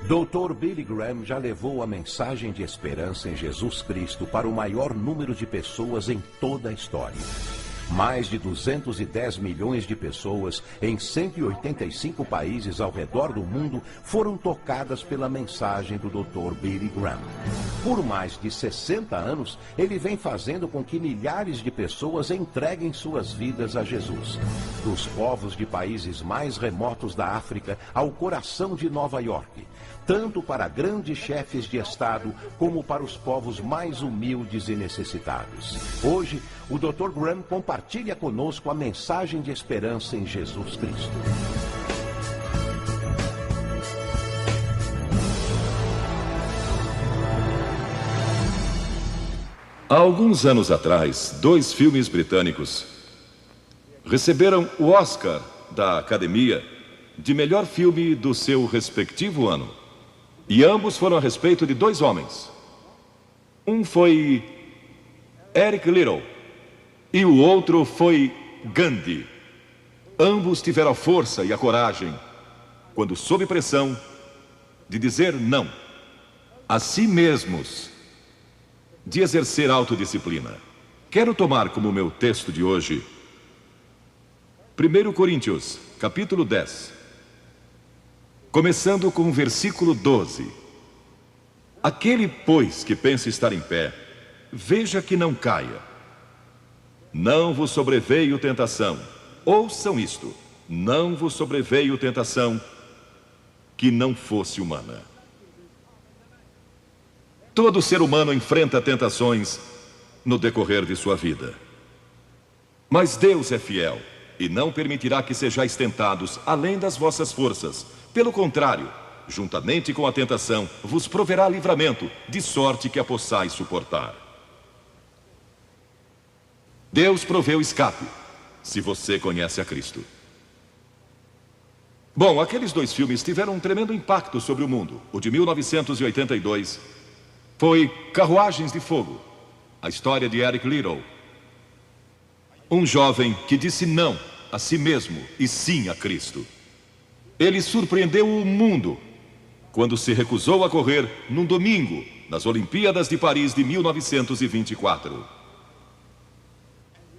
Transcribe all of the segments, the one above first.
Dr. Billy Graham já levou a mensagem de esperança em Jesus Cristo para o maior número de pessoas em toda a história. Mais de 210 milhões de pessoas em 185 países ao redor do mundo foram tocadas pela mensagem do Dr. Billy Graham. Por mais de 60 anos, ele vem fazendo com que milhares de pessoas entreguem suas vidas a Jesus. Dos povos de países mais remotos da África ao coração de Nova York. Tanto para grandes chefes de Estado, como para os povos mais humildes e necessitados. Hoje, o Dr. Graham compartilha conosco a mensagem de esperança em Jesus Cristo. Há alguns anos atrás, 2 filmes britânicos receberam o Oscar da Academia de melhor filme do seu respectivo ano. E ambos foram a respeito de 2 homens. Um foi Eric Liddell e o outro foi Gandhi. Ambos tiveram a força e a coragem, quando sob pressão, de dizer não a si mesmos, de exercer autodisciplina. Quero tomar como meu texto de hoje 1 Coríntios, capítulo 10. Começando com o versículo 12. Aquele, pois, que pensa estar em pé, veja que não caia. Não vos sobreveio tentação. Ouçam isto. Não vos sobreveio tentação que não fosse humana. Todo ser humano enfrenta tentações no decorrer de sua vida. Mas Deus é fiel e não permitirá que sejais tentados além das vossas forças. Pelo contrário, juntamente com a tentação, vos proverá livramento, de sorte que a possais suportar. Deus proveu escape, se você conhece a Cristo. Bom, aqueles 2 filmes tiveram um tremendo impacto sobre o mundo. O de 1982 foi Carruagens de Fogo, a história de Eric Liddell. Um jovem que disse não a si mesmo e sim a Cristo. Ele surpreendeu o mundo quando se recusou a correr num domingo nas Olimpíadas de Paris de 1924.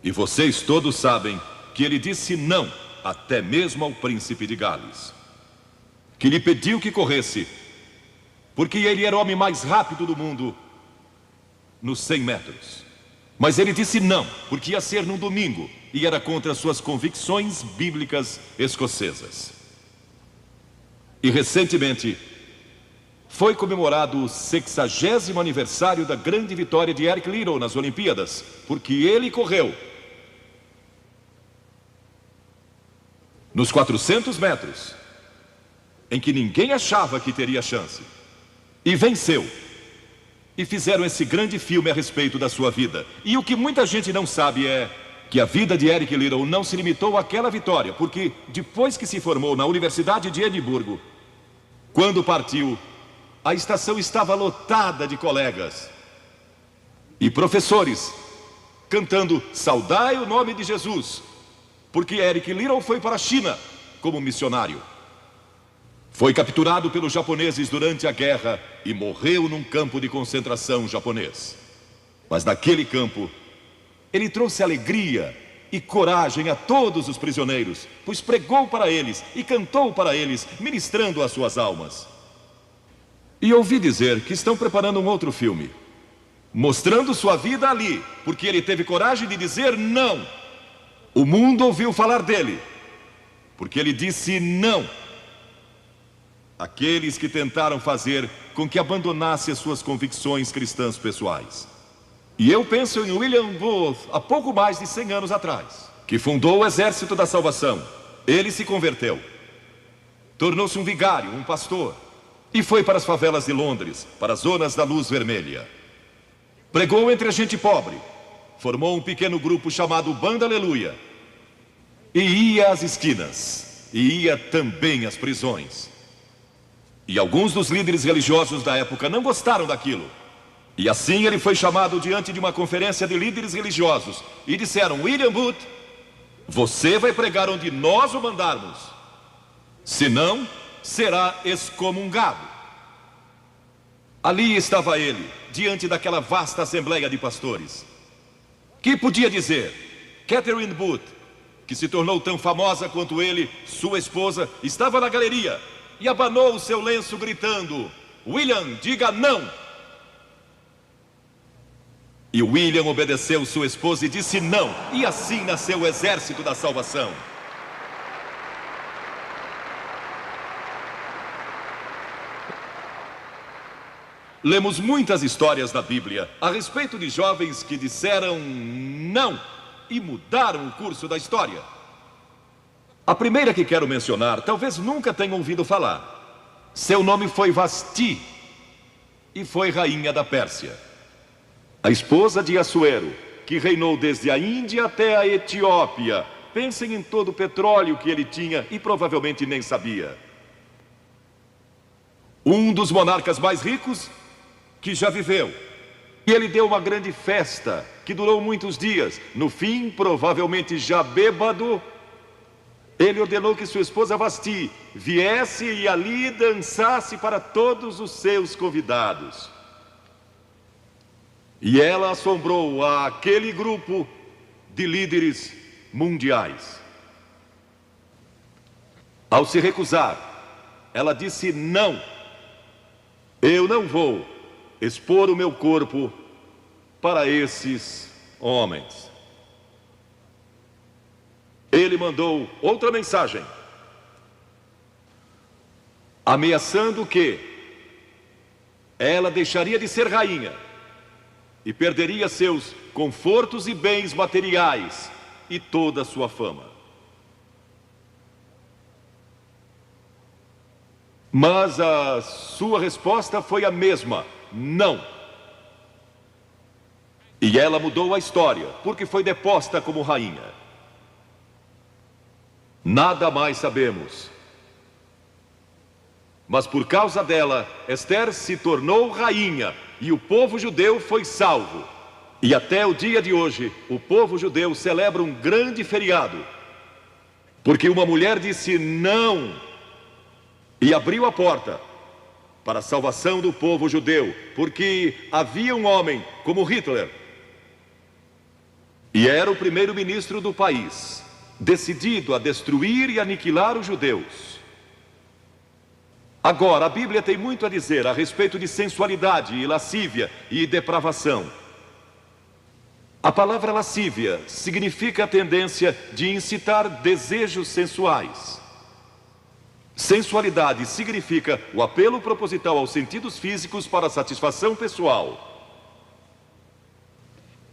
E vocês todos sabem que ele disse não até mesmo ao príncipe de Gales, que lhe pediu que corresse, porque ele era o homem mais rápido do mundo nos 100 metros. Mas ele disse não, porque ia ser num domingo e era contra suas convicções bíblicas escocesas. E recentemente foi comemorado o 60º aniversário da grande vitória de Eric Liddell nas Olimpíadas, porque ele correu nos 400 metros, em que ninguém achava que teria chance, e venceu. E fizeram esse grande filme a respeito da sua vida. E o que muita gente não sabe é que a vida de Eric Liddell não se limitou àquela vitória, porque depois que se formou na Universidade de Edimburgo, quando partiu, a estação estava lotada de colegas e professores cantando "Saudai o nome de Jesus", porque Eric Liddell foi para a China como missionário. Foi capturado pelos japoneses durante a guerra e morreu num campo de concentração japonês. Mas naquele campo, ele trouxe alegria e coragem a todos os prisioneiros, pois pregou para eles e cantou para eles, ministrando as suas almas. E ouvi dizer que estão preparando um outro filme, mostrando sua vida ali, porque ele teve coragem de dizer não. O mundo ouviu falar dele, porque ele disse não àqueles que tentaram fazer com que abandonasse as suas convicções cristãs pessoais. E eu penso em William Booth, há pouco mais de 100 anos atrás, que fundou o Exército da Salvação. Ele se converteu, tornou-se um vigário, um pastor, e foi para as favelas de Londres, para as zonas da luz vermelha. Pregou entre a gente pobre, formou um pequeno grupo chamado Banda Aleluia, e ia às esquinas, e ia também às prisões. E alguns dos líderes religiosos da época não gostaram daquilo. E assim ele foi chamado diante de uma conferência de líderes religiosos. E disseram: William Booth, você vai pregar onde nós o mandarmos, senão será excomungado. Ali estava ele, diante daquela vasta assembleia de pastores. Que podia dizer? Catherine Booth, que se tornou tão famosa quanto ele, sua esposa, estava na galeria e abanou o seu lenço gritando: William, diga não! E William obedeceu sua esposa e disse não, e assim nasceu o exército da salvação. Lemos muitas histórias na Bíblia a respeito de jovens que disseram não e mudaram o curso da história. A primeira que quero mencionar, talvez nunca tenham ouvido falar. Seu nome foi Vasti e foi rainha da Pérsia. A esposa de Assuero, que reinou desde a Índia até a Etiópia. Pensem em todo o petróleo que ele tinha e provavelmente nem sabia. Um dos monarcas mais ricos que já viveu. E ele deu uma grande festa que durou muitos dias. No fim, provavelmente já bêbado, ele ordenou que sua esposa Vasti viesse e ali dançasse para todos os seus convidados. E ela assombrou aquele grupo de líderes mundiais. Ao se recusar, ela disse não. Eu não vou expor o meu corpo para esses homens. Ele mandou outra mensagem, ameaçando que ela deixaria de ser rainha e perderia seus confortos e bens materiais e toda a sua fama. Mas a sua resposta foi a mesma: não. E ela mudou a história, porque foi deposta como rainha. Nada mais sabemos. Mas por causa dela, Esther se tornou rainha e o povo judeu foi salvo. E até o dia de hoje, o povo judeu celebra um grande feriado, porque uma mulher disse não e abriu a porta para a salvação do povo judeu, porque havia um homem como Hitler, e era o primeiro-ministro do país, decidido a destruir e aniquilar os judeus. Agora, a Bíblia tem muito a dizer a respeito de sensualidade e lascívia e depravação. A palavra lascívia significa a tendência de incitar desejos sensuais. Sensualidade significa o apelo proposital aos sentidos físicos para satisfação pessoal.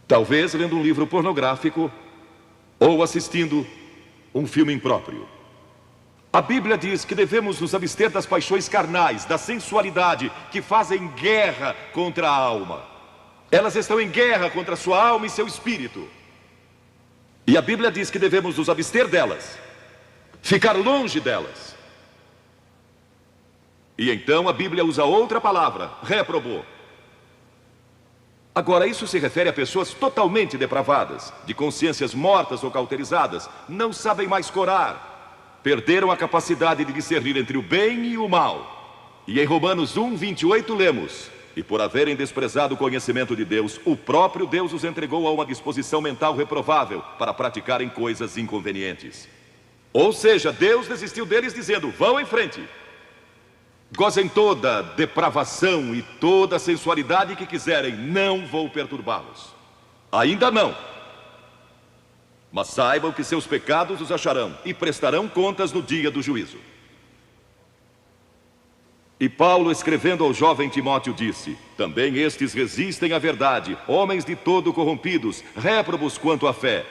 Talvez lendo um livro pornográfico ou assistindo um filme impróprio. A Bíblia diz que devemos nos abster das paixões carnais, da sensualidade, que fazem guerra contra a alma. Elas estão em guerra contra a sua alma e seu espírito. E a Bíblia diz que devemos nos abster delas, ficar longe delas. E então a Bíblia usa outra palavra, réprobo. Agora, isso se refere a pessoas totalmente depravadas, de consciências mortas ou cauterizadas, não sabem mais corar, perderam a capacidade de discernir entre o bem e o mal. E em Romanos 1:28 lemos: e por haverem desprezado o conhecimento de Deus, o próprio Deus os entregou a uma disposição mental reprovável para praticarem coisas inconvenientes. Ou seja, Deus desistiu deles dizendo: vão em frente, gozem toda depravação e toda sensualidade que quiserem, não vou perturbá-los. Ainda não. Mas saibam que seus pecados os acharão e prestarão contas no dia do juízo. E Paulo, escrevendo ao jovem Timóteo, disse: também estes resistem à verdade, homens de todo corrompidos, réprobos quanto à fé.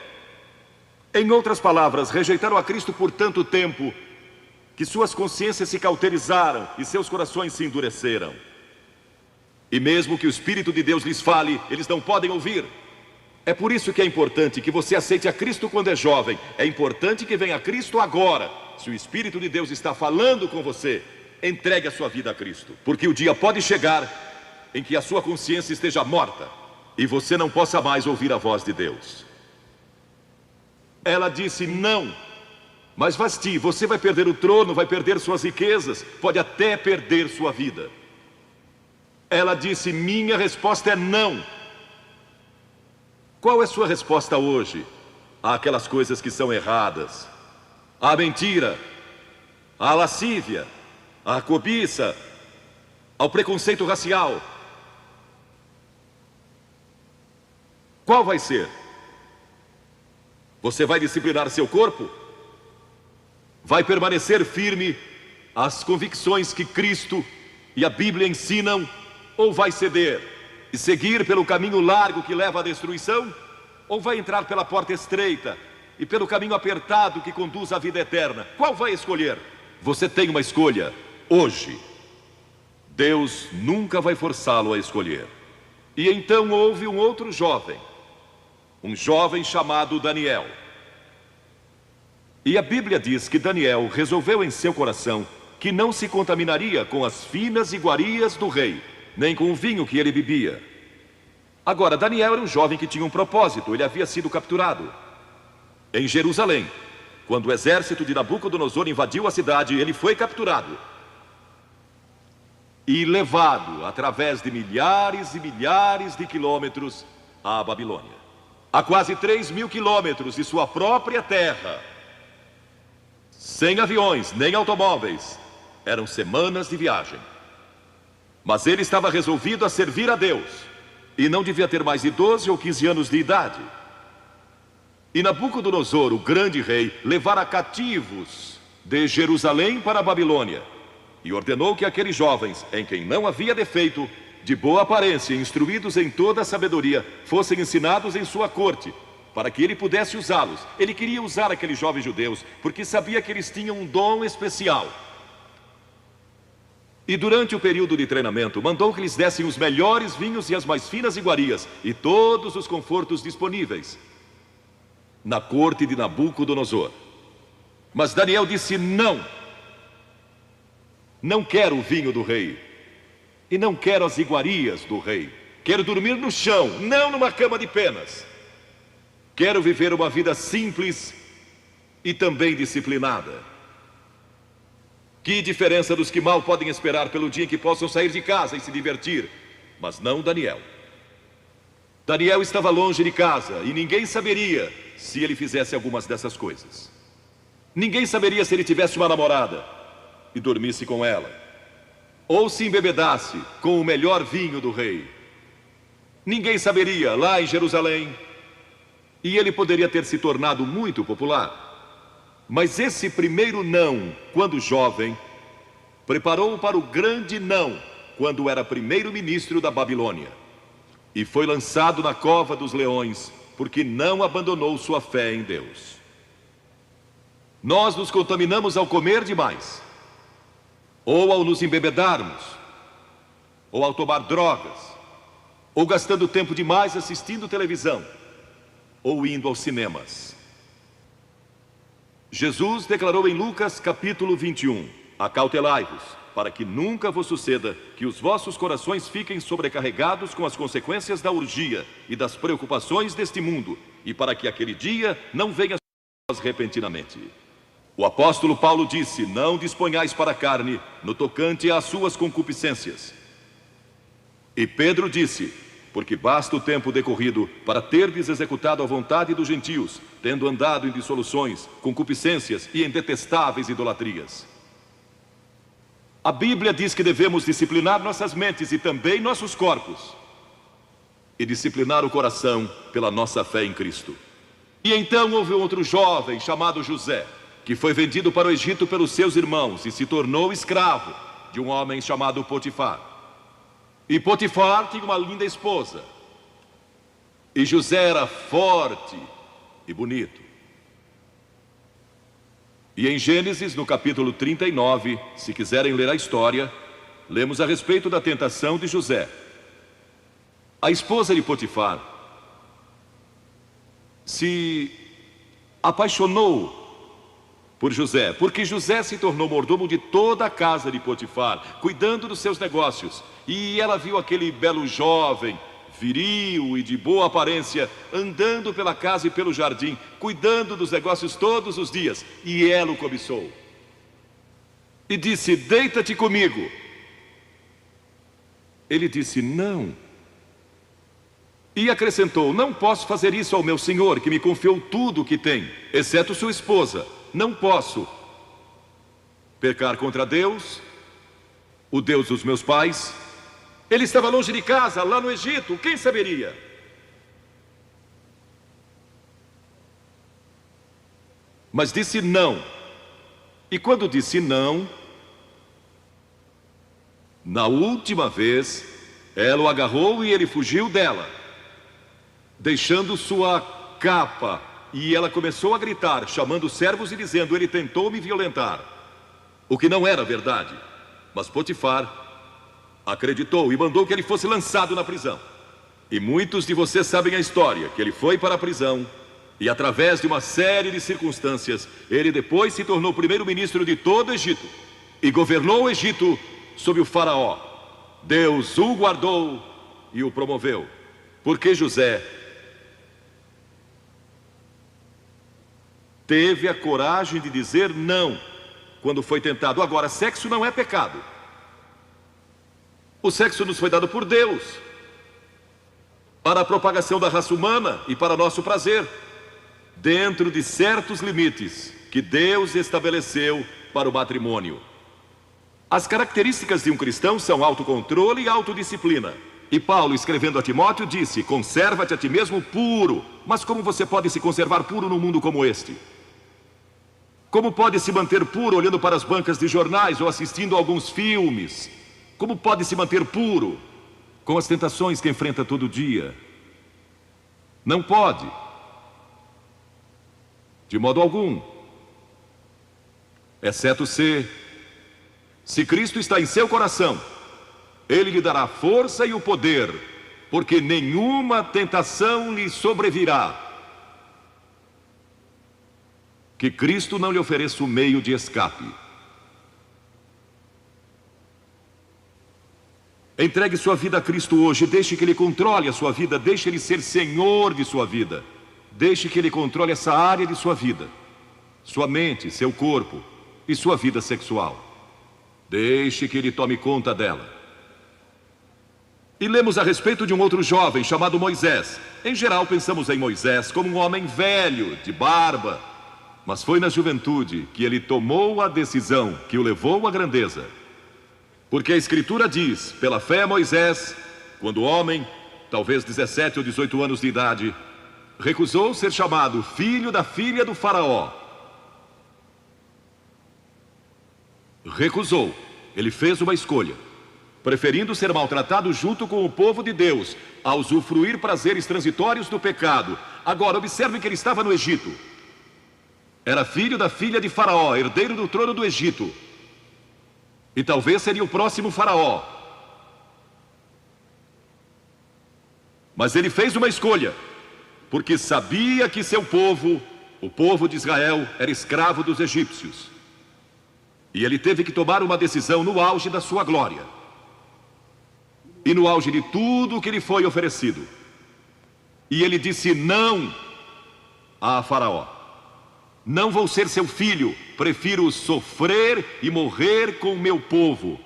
Em outras palavras, rejeitaram a Cristo por tanto tempo que suas consciências se cauterizaram e seus corações se endureceram. E mesmo que o Espírito de Deus lhes fale, eles não podem ouvir. É por isso que é importante que você aceite a Cristo quando é jovem. É importante que venha a Cristo agora. Se o Espírito de Deus está falando com você, entregue a sua vida a Cristo. Porque o dia pode chegar em que a sua consciência esteja morta e você não possa mais ouvir a voz de Deus. Ela disse não. Mas Vasti, você vai perder o trono, vai perder suas riquezas, pode até perder sua vida. Ela disse: minha resposta é não. Qual é sua resposta hoje àquelas coisas que são erradas? À mentira, à lascívia, à cobiça, ao preconceito racial? Qual vai ser? Você vai disciplinar seu corpo? Vai permanecer firme às convicções que Cristo e a Bíblia ensinam? Ou vai ceder e seguir pelo caminho largo que leva à destruição? Ou vai entrar pela porta estreita e pelo caminho apertado que conduz à vida eterna? Qual vai escolher? Você tem uma escolha hoje. Deus nunca vai forçá-lo a escolher. E então houve um outro jovem, um jovem chamado Daniel. E a Bíblia diz que Daniel resolveu em seu coração que não se contaminaria com as finas iguarias do rei, nem com o vinho que ele bebia. Agora, Daniel era um jovem que tinha um propósito. Ele havia sido capturado em Jerusalém. Quando o exército de Nabucodonosor invadiu a cidade, ele foi capturado e levado através de milhares e milhares de quilômetros à Babilônia. A quase 3.000 quilômetros de sua própria terra, sem aviões nem automóveis. Eram semanas de viagem. Mas ele estava resolvido a servir a Deus. E não devia ter mais de 12 ou 15 anos de idade. E Nabucodonosor, o grande rei, levara cativos de Jerusalém para a Babilônia. E ordenou que aqueles jovens, em quem não havia defeito, de boa aparência, instruídos em toda a sabedoria, fossem ensinados em sua corte, para que ele pudesse usá-los. Ele queria usar aqueles jovens judeus, porque sabia que eles tinham um dom especial. E durante o período de treinamento, mandou que lhes dessem os melhores vinhos e as mais finas iguarias, e todos os confortos disponíveis na corte de Nabucodonosor. Mas Daniel disse: não. Não quero o vinho do rei, e não quero as iguarias do rei. Quero dormir no chão, não numa cama de penas. Quero viver uma vida simples e também disciplinada. Que diferença dos que mal podem esperar pelo dia em que possam sair de casa e se divertir. Mas não Daniel. Daniel estava longe de casa e ninguém saberia se ele fizesse algumas dessas coisas. Ninguém saberia se ele tivesse uma namorada e dormisse com ela, ou se embebedasse com o melhor vinho do rei. Ninguém saberia lá em Jerusalém, e ele poderia ter se tornado muito popular. Mas esse primeiro não, quando jovem, preparou-o para o grande não, quando era primeiro-ministro da Babilônia. E foi lançado na cova dos leões, porque não abandonou sua fé em Deus. Nós nos contaminamos ao comer demais, ou ao nos embebedarmos, ou ao tomar drogas, ou gastando tempo demais assistindo televisão, ou indo aos cinemas. Jesus declarou em Lucas capítulo 21: acautelai-vos, para que nunca vos suceda que os vossos corações fiquem sobrecarregados com as consequências da orgia e das preocupações deste mundo, e para que aquele dia não venha sobre vós repentinamente. O apóstolo Paulo disse: não disponhais para a carne no tocante às suas concupiscências. E Pedro disse: porque basta o tempo decorrido para terdes executado a vontade dos gentios, tendo andado em dissoluções, concupiscências e em detestáveis idolatrias. A Bíblia diz que devemos disciplinar nossas mentes e também nossos corpos, e disciplinar o coração pela nossa fé em Cristo. E então houve outro jovem chamado José, que foi vendido para o Egito pelos seus irmãos e se tornou escravo de um homem chamado Potifar. E Potifar tinha uma linda esposa, e José era forte e bonito. E em Gênesis, no capítulo 39, se quiserem ler a história, lemos a respeito da tentação de José. A esposa de Potifar se apaixonou por José, porque José se tornou mordomo de toda a casa de Potifar, cuidando dos seus negócios. E ela viu aquele belo jovem, viril e de boa aparência, andando pela casa e pelo jardim, cuidando dos negócios todos os dias, e ela o cobiçou. E disse: deita-te comigo. Ele disse: não. E acrescentou: não posso fazer isso ao meu senhor, que me confiou tudo o que tem, exceto sua esposa. Não posso pecar contra Deus, o Deus dos meus pais. Ele estava longe de casa, lá no Egito, quem saberia? Mas disse não. E quando disse não, na última vez, ela o agarrou e ele fugiu dela, deixando sua capa. E ela começou a gritar, chamando os servos e dizendo: ele tentou me violentar. O que não era verdade. Mas Potifar acreditou e mandou que ele fosse lançado na prisão. E muitos de vocês sabem a história, que ele foi para a prisão e, através de uma série de circunstâncias, ele depois se tornou primeiro-ministro de todo o Egito e governou o Egito sob o faraó. Deus o guardou e o promoveu, porque José teve a coragem de dizer não quando foi tentado. Agora, sexo não é pecado. O sexo nos foi dado por Deus para a propagação da raça humana e para nosso prazer, dentro de certos limites que Deus estabeleceu para o matrimônio. As características de um cristão são autocontrole e autodisciplina. E Paulo, escrevendo a Timóteo, disse: conserva-te a ti mesmo puro. Mas como você pode se conservar puro num mundo como este? Como pode se manter puro olhando para as bancas de jornais ou assistindo a alguns filmes? Como pode se manter puro com as tentações que enfrenta todo dia? Não pode, de modo algum, exceto se Cristo está em seu coração, Ele lhe dará força e o poder, porque nenhuma tentação lhe sobrevirá que Cristo não lhe ofereça o meio de escape. Entregue sua vida a Cristo hoje, deixe que Ele controle a sua vida, deixe Ele ser Senhor de sua vida, deixe que Ele controle essa área de sua vida, sua mente, seu corpo e sua vida sexual. Deixe que Ele tome conta dela. E lemos a respeito de um outro jovem chamado Moisés. Em geral pensamos em Moisés como um homem velho, de barba, mas foi na juventude que ele tomou a decisão que o levou à grandeza. Porque a Escritura diz: pela fé Moisés, quando homem, talvez 17 ou 18 anos de idade, recusou ser chamado filho da filha do faraó. Recusou. Ele fez uma escolha, preferindo ser maltratado junto com o povo de Deus, a usufruir prazeres transitórios do pecado. Agora, observe que ele estava no Egito. Era filho da filha de faraó, herdeiro do trono do Egito. E talvez seria o próximo faraó. Mas ele fez uma escolha, porque sabia que seu povo, o povo de Israel, era escravo dos egípcios. E ele teve que tomar uma decisão no auge da sua glória. E no auge de tudo que lhe foi oferecido. E ele disse não a faraó. Não vou ser seu filho, prefiro sofrer e morrer com o meu povo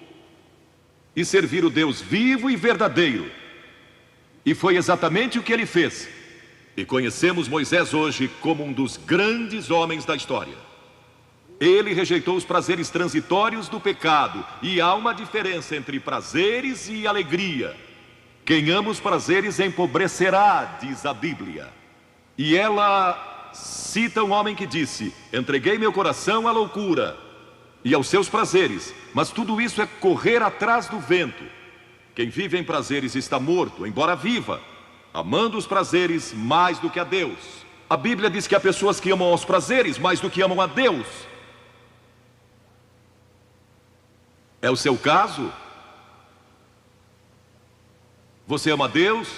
e servir o Deus vivo e verdadeiro. E foi exatamente o que ele fez. E conhecemos Moisés hoje como um dos grandes homens da história. Ele rejeitou os prazeres transitórios do pecado. E há uma diferença entre prazeres e alegria. Quem ama os prazeres empobrecerá, diz a Bíblia. E ela cita um homem que disse: entreguei meu coração à loucura e aos seus prazeres, mas tudo isso é correr atrás do vento. Quem vive em prazeres está morto, embora viva, amando os prazeres mais do que a Deus. A Bíblia diz que há pessoas que amam aos prazeres mais do que amam a Deus. É o seu caso? Você ama a Deus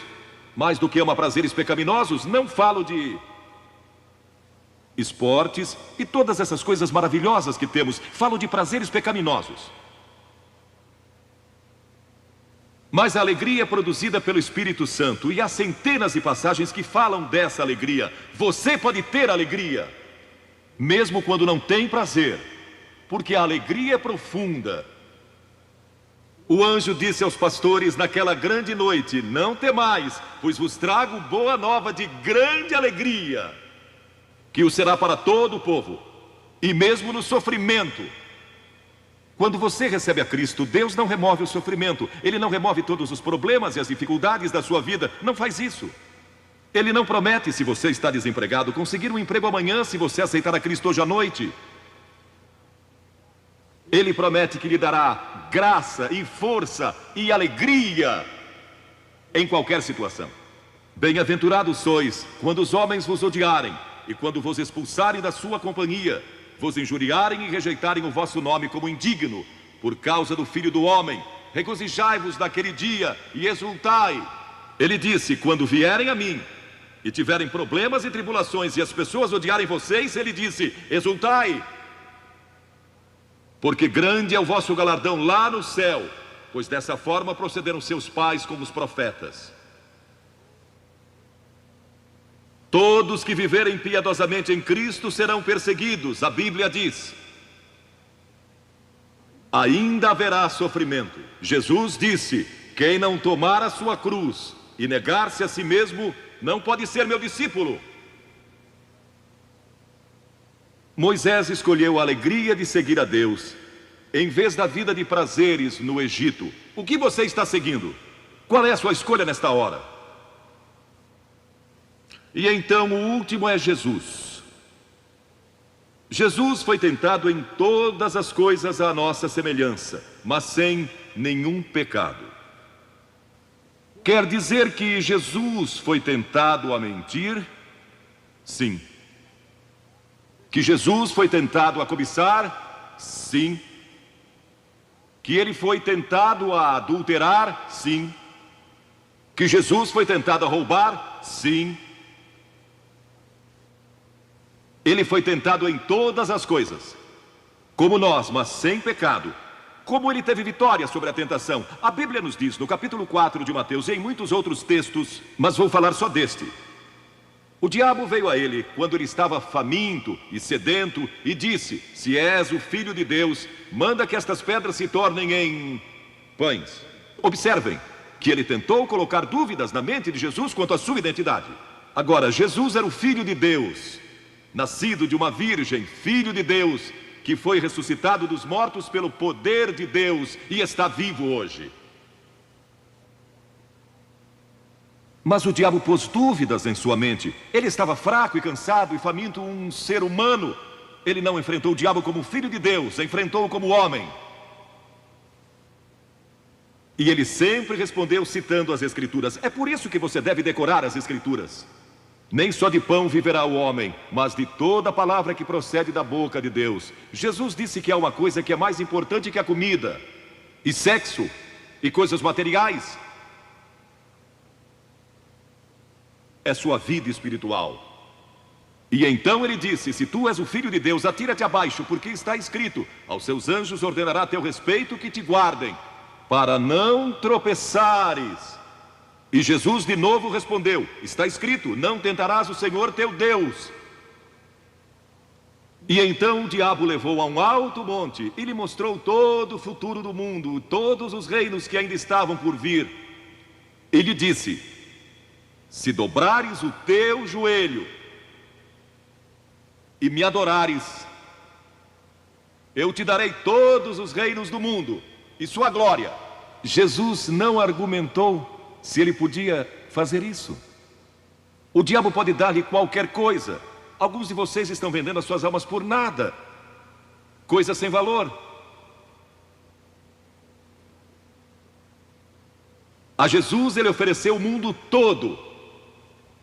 mais do que ama prazeres pecaminosos? Não falo de esportes e todas essas coisas maravilhosas que temos. Falo de prazeres pecaminosos. Mas a alegria é produzida pelo Espírito Santo. E há centenas de passagens que falam dessa alegria. Você pode ter alegria mesmo quando não tem prazer, porque a alegria é profunda. O anjo disse aos pastores naquela grande noite: não temais, pois vos trago boa nova de grande alegria, que o será para todo o povo. E mesmo no sofrimento, quando você recebe a Cristo, Deus não remove o sofrimento. Ele não remove todos os problemas e as dificuldades da sua vida. Não faz isso. Ele não promete, se você está desempregado, conseguir um emprego amanhã se você aceitar a Cristo hoje à noite. Ele promete que lhe dará graça e força e alegria em qualquer situação. Bem-aventurados sois quando os homens vos odiarem e quando vos expulsarem da sua companhia, vos injuriarem e rejeitarem o vosso nome como indigno, por causa do Filho do Homem. Regozijai-vos naquele dia e exultai. Ele disse: quando vierem a mim e tiverem problemas e tribulações e as pessoas odiarem vocês, ele disse: exultai, porque grande é o vosso galardão lá no céu, pois dessa forma procederam seus pais com os profetas. Todos que viverem piedosamente em Cristo serão perseguidos. A Bíblia diz: ainda haverá sofrimento. Jesus disse: quem não tomar a sua cruz e negar-se a si mesmo, não pode ser meu discípulo. Moisés escolheu a alegria de seguir a Deus, em vez da vida de prazeres no Egito. O que você está seguindo? Qual é a sua escolha nesta hora? E então o último é Jesus. Jesus foi tentado em todas as coisas à nossa semelhança, mas sem nenhum pecado. Quer dizer que Jesus foi tentado a mentir? Sim. Que Jesus foi tentado a cobiçar? Sim. Que ele foi tentado a adulterar? Sim. Que Jesus foi tentado a roubar? Sim. Ele foi tentado em todas as coisas, como nós, mas sem pecado. Como ele teve vitória sobre a tentação? A Bíblia nos diz no capítulo 4 de Mateus e em muitos outros textos, mas vou falar só deste. O diabo veio a ele quando ele estava faminto e sedento e disse: se és o Filho de Deus, manda que estas pedras se tornem em pães. Observem que ele tentou colocar dúvidas na mente de Jesus quanto à sua identidade. Agora, Jesus era o Filho de Deus, nascido de uma virgem, Filho de Deus, que foi ressuscitado dos mortos pelo poder de Deus e está vivo hoje. Mas o diabo pôs dúvidas em sua mente. Ele estava fraco e cansado e faminto, um ser humano. Ele não enfrentou o diabo como Filho de Deus, enfrentou-o como homem. E ele sempre respondeu citando as Escrituras. É por isso que você deve decorar as Escrituras. Nem só de pão viverá o homem, mas de toda a palavra que procede da boca de Deus. Jesus disse que há uma coisa que é mais importante que a comida, e sexo, e coisas materiais. É sua vida espiritual. E então ele disse: se tu és o Filho de Deus, atira-te abaixo, porque está escrito: aos seus anjos ordenará a teu respeito que te guardem, para não tropeçares. E Jesus de novo respondeu: está escrito, não tentarás o Senhor teu Deus. E então o diabo levou a um alto monte e lhe mostrou todo o futuro do mundo, todos os reinos que ainda estavam por vir. E lhe disse: se dobrares o teu joelho e me adorares, eu te darei todos os reinos do mundo e sua glória. Jesus não argumentou se ele podia fazer isso. O diabo pode dar-lhe qualquer coisa. Alguns de vocês estão vendendo as suas almas por nada, coisas sem valor. A Jesus ele ofereceu o mundo todo,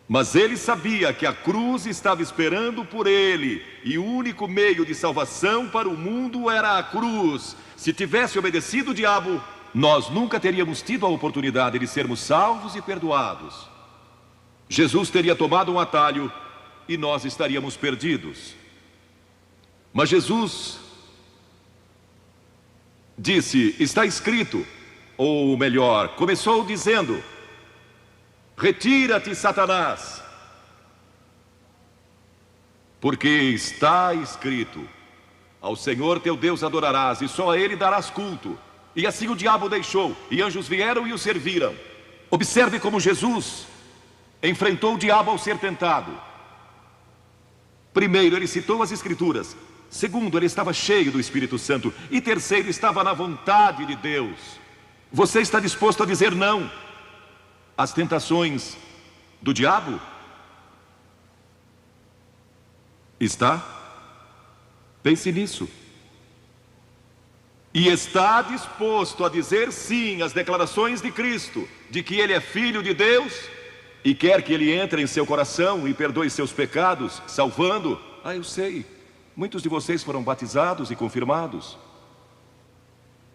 mas ele sabia que a cruz estava esperando por ele, e o único meio de salvação para o mundo era a cruz. Se tivesse obedecido o diabo, nós nunca teríamos tido a oportunidade de sermos salvos e perdoados. Jesus teria tomado um atalho e nós estaríamos perdidos. Mas Jesus disse: está escrito, ou melhor, começou dizendo: retira-te, Satanás, porque está escrito: ao Senhor teu Deus adorarás e só a Ele darás culto. E assim o diabo o deixou, e anjos vieram e o serviram. Observe como Jesus enfrentou o diabo ao ser tentado. Primeiro, ele citou as Escrituras. Segundo, ele estava cheio do Espírito Santo. E terceiro, estava na vontade de Deus. Você está disposto a dizer não às tentações do diabo? Está? Pense nisso. E está disposto a dizer sim às declarações de Cristo, de que Ele é Filho de Deus e quer que Ele entre em seu coração e perdoe seus pecados, salvando? Ah, eu sei, muitos de vocês foram batizados e confirmados.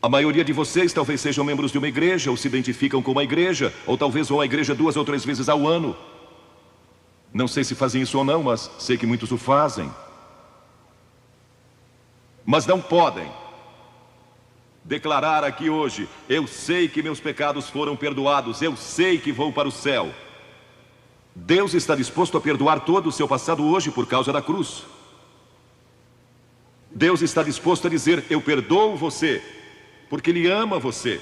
A maioria de vocês talvez sejam membros de uma igreja, ou se identificam com uma igreja, ou talvez vão à igreja 2 ou 3 vezes ao ano. Não sei se fazem isso ou não, mas sei que muitos o fazem. Mas não podem declarar aqui hoje: eu sei que meus pecados foram perdoados, eu sei que vou para o céu. Deus está disposto a perdoar todo o seu passado hoje por causa da cruz. Deus está disposto a dizer: eu perdoo você, porque Ele ama você.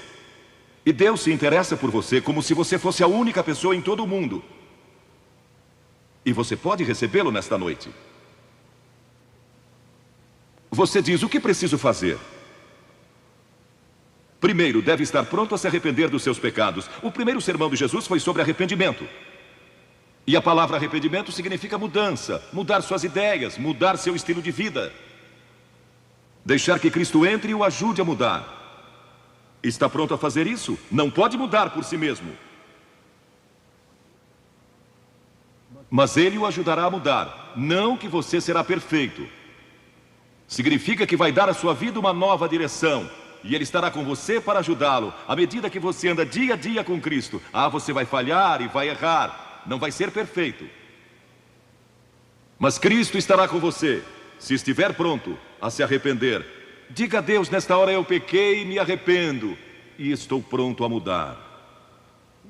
E Deus se interessa por você como se você fosse a única pessoa em todo o mundo. E você pode recebê-lo nesta noite. Você diz: o que preciso fazer? Primeiro, deve estar pronto a se arrepender dos seus pecados. O primeiro sermão de Jesus foi sobre arrependimento. E a palavra arrependimento significa mudança, mudar suas ideias, mudar seu estilo de vida. Deixar que Cristo entre e o ajude a mudar. Está pronto a fazer isso? Não pode mudar por si mesmo. Mas Ele o ajudará a mudar. Não que você será perfeito. Significa que vai dar à sua vida uma nova direção. E Ele estará com você para ajudá-lo. À medida que você anda dia a dia com Cristo. Ah, você vai falhar e vai errar. Não vai ser perfeito. Mas Cristo estará com você. Se estiver pronto a se arrepender, diga a Deus: nesta hora eu pequei e me arrependo. E estou pronto a mudar.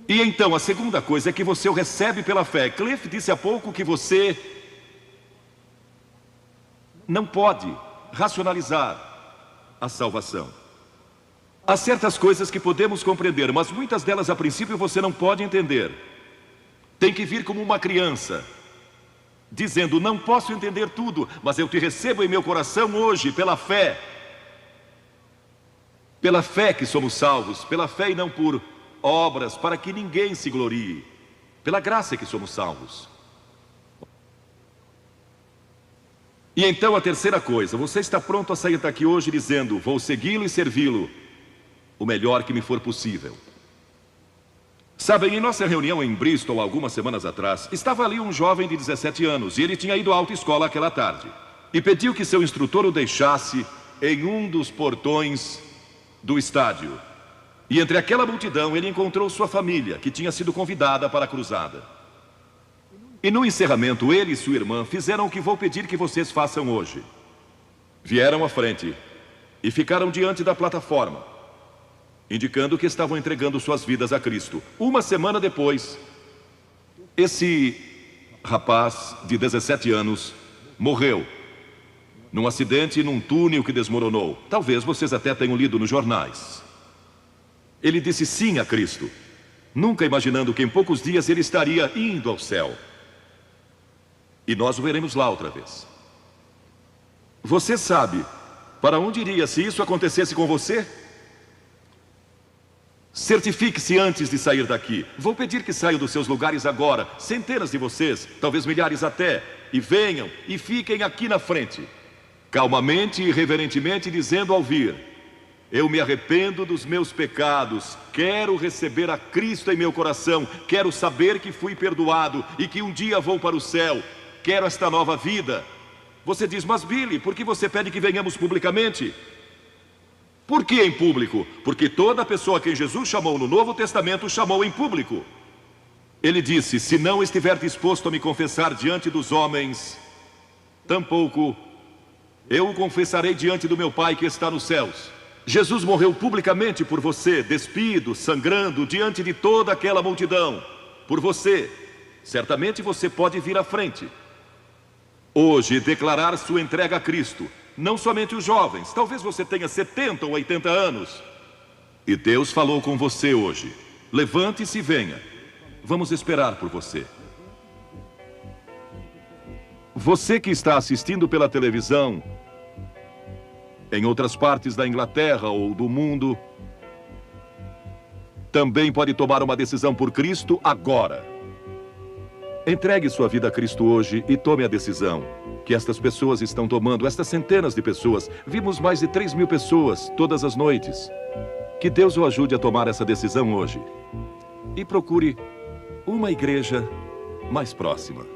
E então a segunda coisa é que você o recebe pela fé. Cliff disse há pouco que você não pode racionalizar a salvação. Há certas coisas que podemos compreender, mas muitas delas a princípio você não pode entender. Tem que vir como uma criança, dizendo: não posso entender tudo, mas eu te recebo em meu coração hoje pela fé. Pela fé que somos salvos, pela fé e não por obras, para que ninguém se glorie. Pela graça que somos salvos. E então a terceira coisa: você está pronto a sair daqui hoje dizendo: vou segui-lo e servi-lo o melhor que me for possível. Sabem, em nossa reunião em Bristol, algumas semanas atrás, estava ali um jovem de 17 anos, e ele tinha ido à autoescola aquela tarde. E pediu que seu instrutor o deixasse em um dos portões do estádio. E entre aquela multidão, ele encontrou sua família, que tinha sido convidada para a cruzada. E no encerramento, ele e sua irmã fizeram o que vou pedir que vocês façam hoje. Vieram à frente e ficaram diante da plataforma, indicando que estavam entregando suas vidas a Cristo. Uma semana depois, esse rapaz de 17 anos morreu num acidente num túnel que desmoronou. Talvez vocês até tenham lido nos jornais. Ele disse sim a Cristo, nunca imaginando que em poucos dias ele estaria indo ao céu. E nós o veremos lá outra vez. Você sabe para onde iria se isso acontecesse com você? Certifique-se antes de sair daqui. Vou pedir que saiam dos seus lugares agora, centenas de vocês, talvez milhares até, e venham e fiquem aqui na frente, calmamente e reverentemente, dizendo ao vir: eu me arrependo dos meus pecados, quero receber a Cristo em meu coração, quero saber que fui perdoado e que um dia vou para o céu, quero esta nova vida. Você diz: mas Billy, por que você pede que venhamos publicamente? Por que em público? Porque toda pessoa a quem Jesus chamou no Novo Testamento chamou em público. Ele disse: se não estiver disposto a me confessar diante dos homens, tampouco eu o confessarei diante do meu Pai que está nos céus. Jesus morreu publicamente por você, despido, sangrando, diante de toda aquela multidão. Por você. Certamente você pode vir à frente hoje declarar sua entrega a Cristo. Não somente os jovens, talvez você tenha 70 ou 80 anos. E Deus falou com você hoje. Levante-se e venha. Vamos esperar por você. Você que está assistindo pela televisão, em outras partes da Inglaterra ou do mundo, também pode tomar uma decisão por Cristo agora. Entregue sua vida a Cristo hoje e tome a decisão que estas pessoas estão tomando, estas centenas de pessoas. Vimos mais de 3.000 pessoas todas as noites. Que Deus o ajude a tomar essa decisão hoje. E procure uma igreja mais próxima.